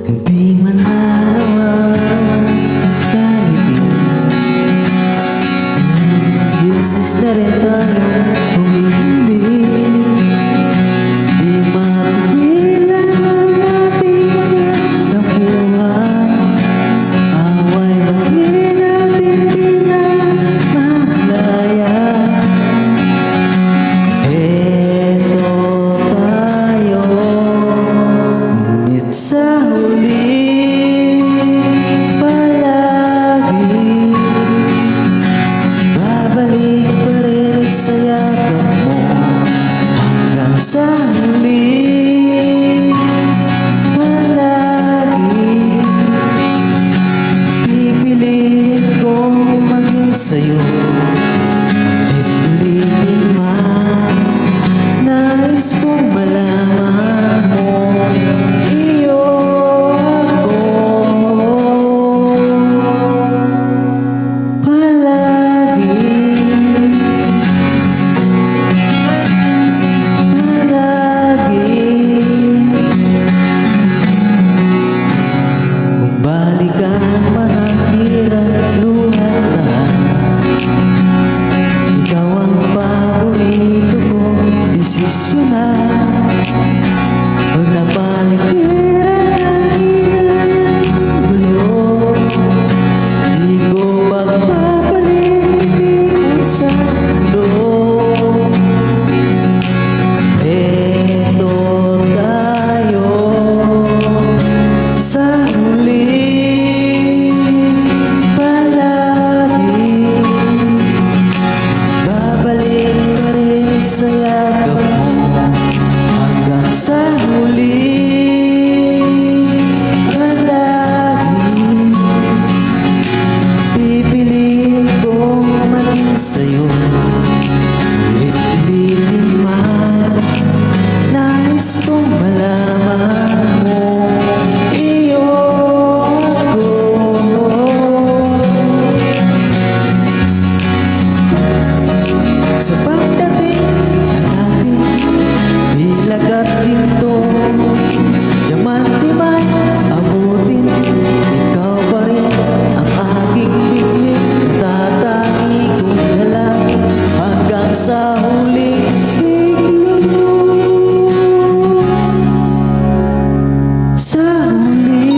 Hindi man araw-araw kahit beses na rin tayo humihindi. Di mapigilan ang ating mga tampuhan. Away bakit natin di na mamalaya. Eto tayo, ngunit sa huli palagi babalik pa rin sa yakap mo. Hanggang sa huli palagi pipiliin kong maging sa'yo. Ulitin man, nais kong malaman mo, iyo ako palagi. Kung balikan man ang hirap luhat, ikaw ang paborito kong desisyonan. Pag napaligiran ang hinayang gulo, di ko magpapalit ibig sa mundo. Eto tayo sa huli palagi babalik pa rin sa yakap mo. Hanggang sa huli palagi pipiliin kong maging sa'yo. Ulit-ulitin man, nais kong malaman mo, iyo ako. Sa pagdating ng ating bilag at ginto, diamante man abutin, ikaw pa rin ang aking biglig. Tatangi kong lalaki hanggang sa huling siglo. Sa huli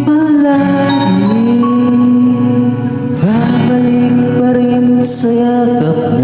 palagi babalik pa rin sa yakap mo.